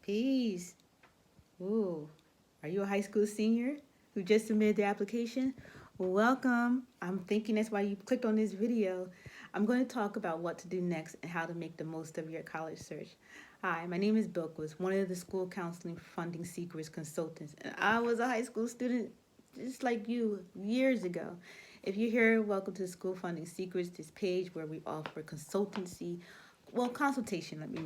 Peace. Ooh, are you a high school senior who just submitted their application? Well, welcome. I'm thinking that's why you clicked on this video. I'm going to talk about what to do next and how to make the most of your college search. Hi, my name is Bilquis, one of the school counseling funding seekers consultants, and I was a high school student just like you years ago. If you're here, welcome to School Funding Secrets, this page where we offer consultation, let me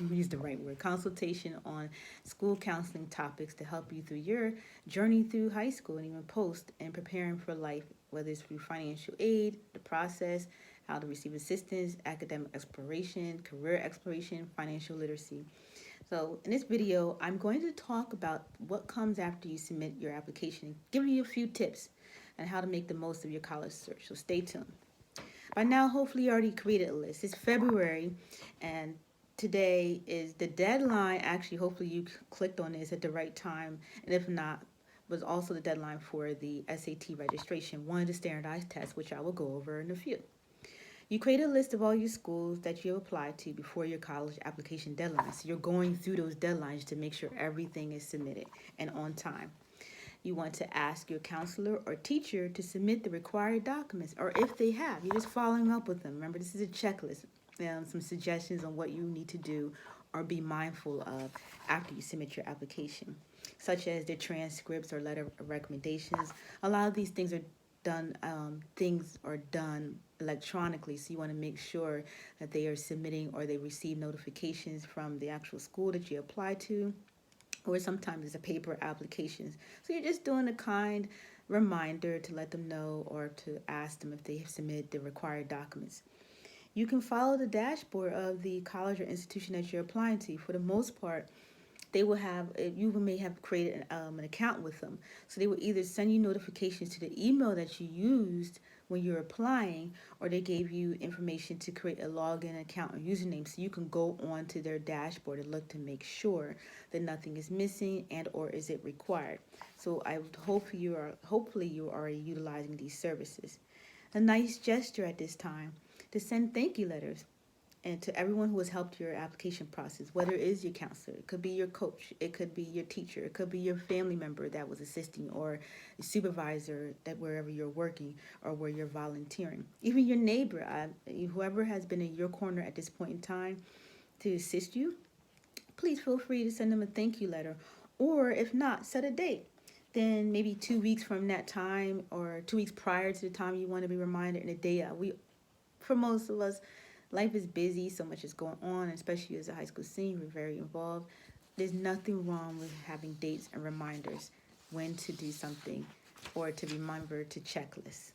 use the right word, consultation on school counseling topics to help you through your journey through high school and even post and preparing for life, whether it's through financial aid, the process, how to receive assistance, academic exploration, career exploration, financial literacy. So in this video, I'm going to talk about what comes after you submit your application, give you a few tips on how to make the most of your college search. So stay tuned. By now, hopefully you already created a list. It's February, and today is the deadline. Actually, hopefully you clicked on this at the right time, and if not, was also the deadline for the SAT registration, one of the standardized tests, which I will go over in a few. You create a list of all your schools that you applied to before your college application deadline. So you're going through those deadlines to make sure everything is submitted and on time. You want to ask your counselor or teacher to submit the required documents, or if they have, you're just following up with them. Remember, this is a checklist, some suggestions on what you need to do or be mindful of after you submit your application, such as the transcripts or letter of recommendations. A lot of these things are done electronically, so you want to make sure that they are submitting or they receive notifications from the actual school that you apply to, or sometimes it's a paper applications. So you're just doing a kind reminder to let them know or to ask them if they have submitted the required documents. You can follow the dashboard of the college or institution that you're applying to. For the most part, they will have, you may have created an account with them. So they will either send you notifications to the email that you used when you're applying, or they gave you information to create a login account or username so you can go on to their dashboard and look to make sure that nothing is missing and or is it required. So I would hopefully you are utilizing these services. A nice gesture at this time to send thank you letters and to everyone who has helped your application process, whether it is your counselor, it could be your coach, it could be your teacher, it could be your family member that was assisting, or a supervisor that wherever you're working or where you're volunteering, even your neighbor, whoever has been in your corner at this point in time to assist you. Please feel free to send them a thank you letter, or if not, set a date. Then maybe 2 weeks from that time, or 2 weeks prior to the time you want to be reminded in a day. For most of us, life is busy, so much is going on, especially as a high school senior, we're very involved. There's nothing wrong with having dates and reminders when to do something or to remember to checklist.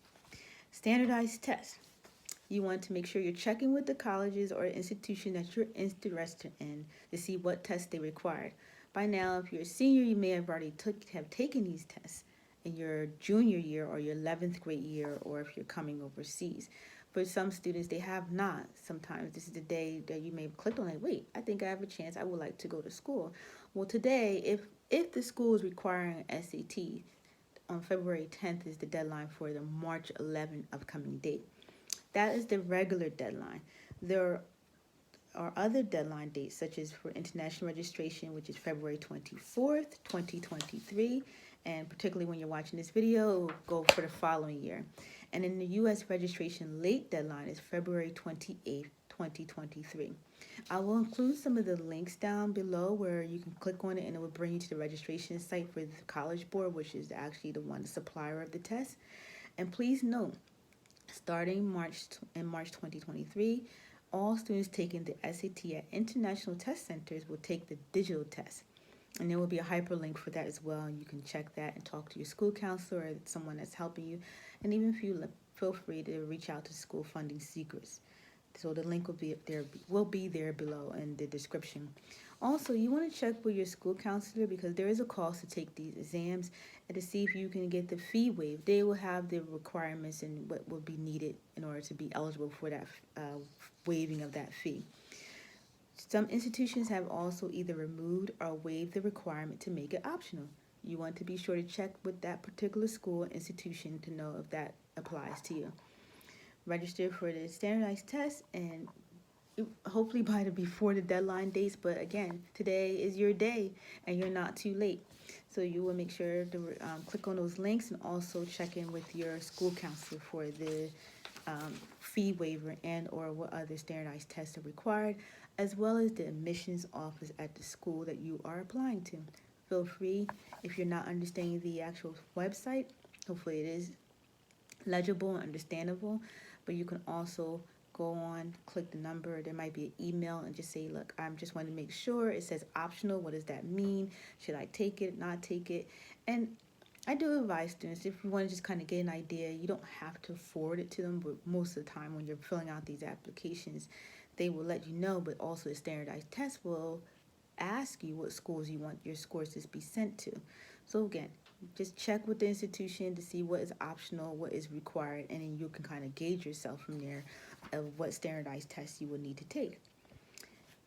Standardized tests. You want to make sure you're checking with the colleges or institution that you're interested in to see what tests they require. By now, if you're a senior, you may have already taken these tests in your junior year or your 11th grade year, or if you're coming overseas. For some students, they have not. Sometimes this is the day that you may have clicked on, like, wait, I think I have a chance. I would like to go to school. Well, today, if the school is requiring an SAT, on February 10th is the deadline for the March 11th upcoming date. That is the regular deadline. There are other deadline dates, such as for international registration, which is February 24th, 2023, and particularly when you're watching this video, go for the following year. And in the U.S. registration late deadline is February 28th, 2023. I will include some of the links down below where you can click on it and it will bring you to the registration site for the College Board, which is actually the one supplier of the test. And please note, starting March 2023, all students taking the SAT at international test centers will take the digital test. And there will be a hyperlink for that as well. You can check that and talk to your school counselor or someone that's helping you. And even if you feel free to reach out to School Funding Secrets. So the link will be there below in the description. Also, you want to check with your school counselor because there is a cost to take these exams and to see if you can get the fee waived. They will have the requirements and what will be needed in order to be eligible for that waiving of that fee. Some institutions have also either removed or waived the requirement to make it optional. You want to be sure to check with that particular school or institution to know if that applies to you. Register for the standardized test and hopefully by the before the deadline dates. But again, today is your day, and you're not too late. So you will make sure to click on those links and also check in with your school counselor for the fee waiver and or what other standardized tests are required, as well as the admissions office at the school that you are applying to. Feel free, if you're not understanding the actual website, hopefully it is legible and understandable, but you can also go on, click the number. There might be an email and just say, look, I'm just want to make sure. It says optional. What does that mean? Should I take it, not take it? And I do advise students, if you want to just kind of get an idea, you don't have to forward it to them, but most of the time when you're filling out these applications, they will let you know, but also the standardized test will ask you what schools you want your scores to be sent to. So again, just check with the institution to see what is optional, what is required, and then you can kind of gauge yourself from there of what standardized tests you will need to take.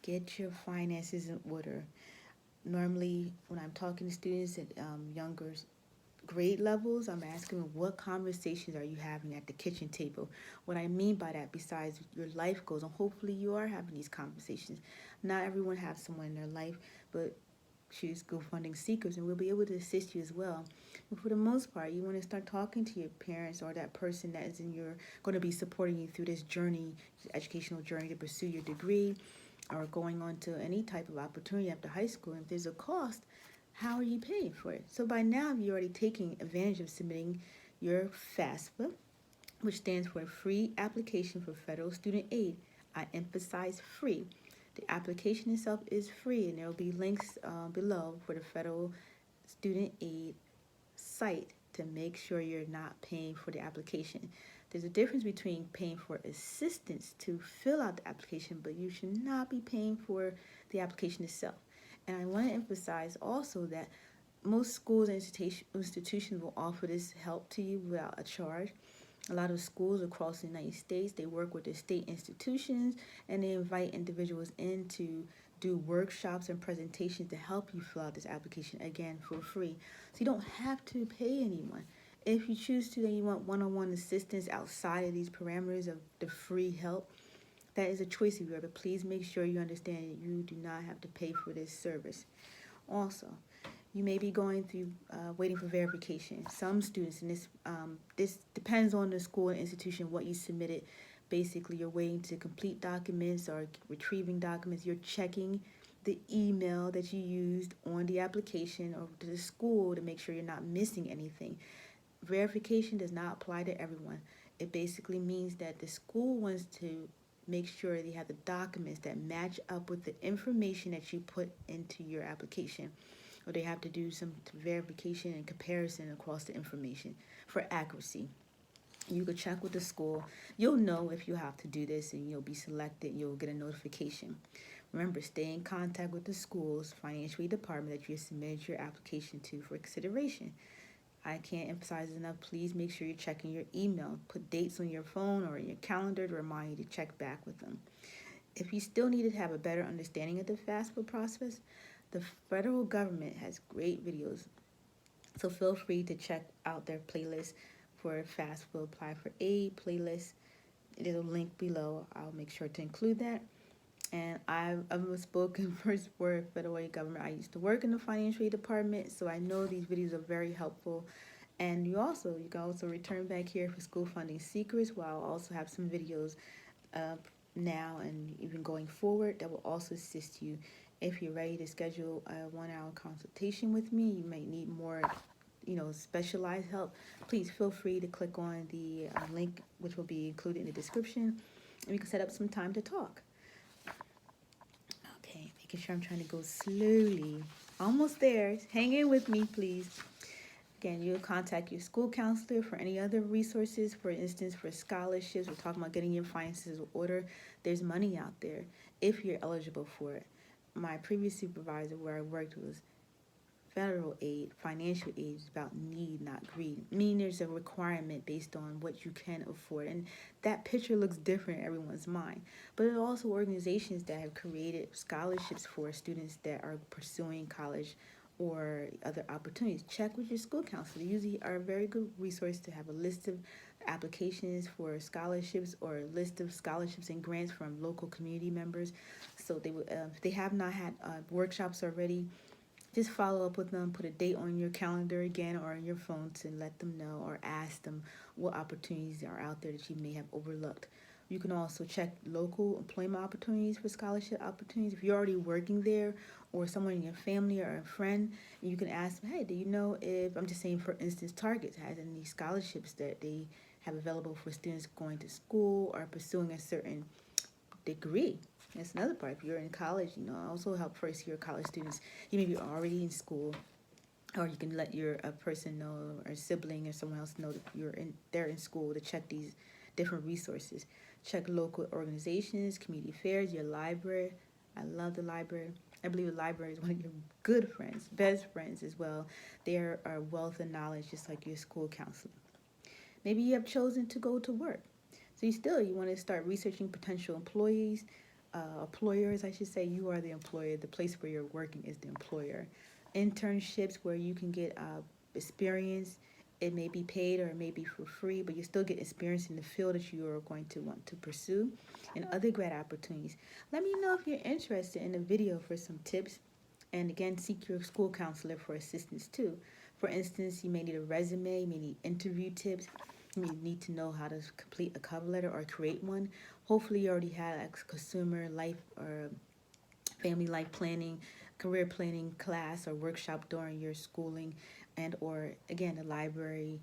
Get your finances in order. Normally, when I'm talking to students at younger grade levels, I'm asking them, what conversations are you having at the kitchen table? What I mean by that, besides your life goals, and hopefully you are having these conversations. Not everyone has someone in their life, but choose School Funding Seekers, and we'll be able to assist you as well. But for the most part, you want to start talking to your parents or that person that is in your going to be supporting you through this journey, this educational journey to pursue your degree, or going on to any type of opportunity after high school. And if there's a cost, how are you paying for it? So by now, you're already taking advantage of submitting your FAFSA, which stands for Free Application for Federal Student Aid. I emphasize free. The application itself is free, and there will be links below for the Federal Student Aid site to make sure you're not paying for the application. There's a difference between paying for assistance to fill out the application, but you should not be paying for the application itself. And I want to emphasize also that most schools and institutions will offer this help to you without a charge. A lot of schools across the United States, they work with the state institutions and they invite individuals in to do workshops and presentations to help you fill out this application, again, for free. So you don't have to pay anyone. If you choose to, then you want one-on-one assistance outside of these parameters of the free help, that is a choice of yours, but please make sure you understand that you do not have to pay for this service. Also, you may be going through waiting for verification. Some students, and this depends on the school and institution, what you submitted. Basically, you're waiting to complete documents or retrieving documents. You're checking the email that you used on the application or to the school to make sure you're not missing anything. Verification does not apply to everyone. It basically means that the school wants to make sure they have the documents that match up with the information that you put into your application, or they have to do some verification and comparison across the information for accuracy. You could check with the school. You'll know if you have to do this, and you'll be selected. You'll get a notification. Remember, stay in contact with the school's financial aid department that you submitted your application to for consideration. I can't emphasize enough. Please make sure you're checking your email. Put dates on your phone or in your calendar to remind you to check back with them. If you still need to have a better understanding of the FAFSA process, the federal government has great videos. So feel free to check out their playlist for FAFSA Apply for Aid playlist. There's a link below. I'll make sure to include that. And I'm a spokesperson for federal aid government. I used to work in the financial aid department, so I know these videos are very helpful. And you can also return back here for School Funding Secrets, where I'll also have some videos now and even going forward that will also assist you. If you're ready to schedule a 1-hour consultation with me, you might need more specialized help, please feel free to click on the link, which will be included in the description, and we can set up some time to talk. Okay, making sure I'm trying to go slowly. Almost there. Hang in with me, please. Again, you'll contact your school counselor for any other resources. For instance, for scholarships, we're talking about getting your finances in order. There's money out there if you're eligible for it. My previous supervisor where I worked was federal aid. Financial aid is about need, not greed. Meaning there's a requirement based on what you can afford. And that picture looks different in everyone's mind. But there are also organizations that have created scholarships for students that are pursuing college or other opportunities. Check with your school counselor. They usually are a very good resource to have a list of applications for scholarships or a list of scholarships and grants from local community members. So they would, if they have not had workshops already, just follow up with them, put a date on your calendar again or on your phone to let them know or ask them what opportunities are out there that you may have overlooked. You can also check local employment opportunities for scholarship opportunities. If you're already working there or someone in your family or a friend, you can ask them, hey, do you know if, I'm just saying for instance, Target has any scholarships that they have available for students going to school or pursuing a certain degree. That's another part. If you're in college, also help first year college students. You may be already in school, or you can let your a person know or a sibling or someone else know that they're in school to check these different resources. Check local organizations, community fairs, your library. I love the library. I believe the library is one of your good friends, best friends as well. They're a wealth of knowledge, just like your school counselor. Maybe you have chosen to go to work. So you want to start researching potential employers, I should say. You are the employer. The place where you're working is the employer. Internships where you can get experience. It may be paid or it may be for free, but you still get experience in the field that you are going to want to pursue, and other grad opportunities. Let me know if you're interested in a video for some tips. And again, seek your school counselor for assistance too. For instance, you may need a resume, you may need interview tips, you may need to know how to complete a cover letter or create one. Hopefully you already had a consumer life or family life planning, career planning class or workshop during your schooling, and or again, the library.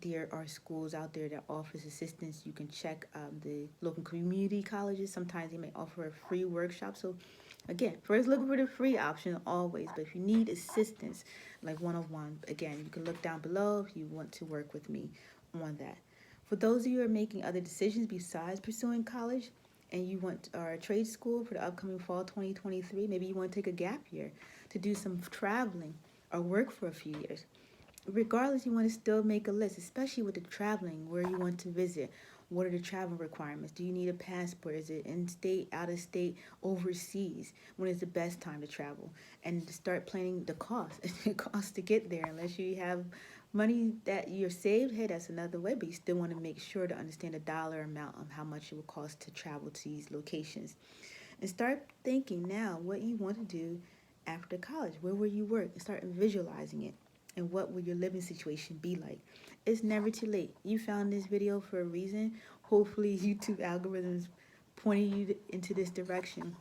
There are schools out there that offers assistance. You can check the local community colleges. Sometimes they may offer a free workshop. So again, first look for the free option always. But if you need assistance, like one-on-one, again, you can look down below if you want to work with me on that. For those of you who are making other decisions besides pursuing college, and you want our trade school for the upcoming fall 2023, maybe you want to take a gap year to do some traveling or work for a few years. Regardless, you want to still make a list, especially with the traveling, where you want to visit. What are the travel requirements? Do you need a passport? Is it in-state, out-of-state, overseas? When is the best time to travel? And to start planning the cost. The cost to get there, unless you have money that you're saved, hey, that's another way, but you still want to make sure to understand the dollar amount of how much it will cost to travel to these locations. And start thinking now what you want to do after college. Where will you work? And start visualizing it. And what will your living situation be like? It's never too late. You found this video for a reason. Hopefully YouTube algorithms pointing you into this direction.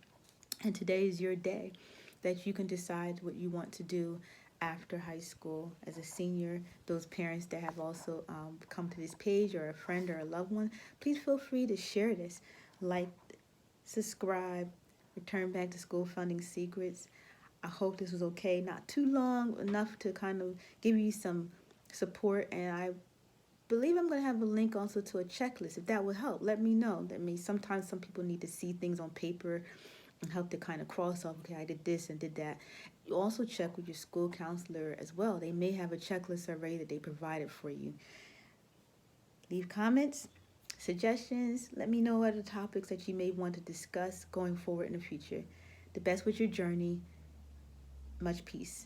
And today is your day that you can decide what you want to do after high school as a senior. Those parents that have also come to this page, or a friend or a loved one, please feel free to share this. Like, subscribe, return back to school funding secrets. I hope this was okay, not too long, enough to kind of give you some support. And I believe I'm going to have a link also to a checklist. If that would help, let me know. Sometimes some people need to see things on paper and help to kind of cross off, okay, I did this and did that. You also check with your school counselor as well. They may have a checklist already that they provided for you. Leave comments, suggestions. Let me know other topics that you may want to discuss going forward in the future. The best with your journey. Much peace.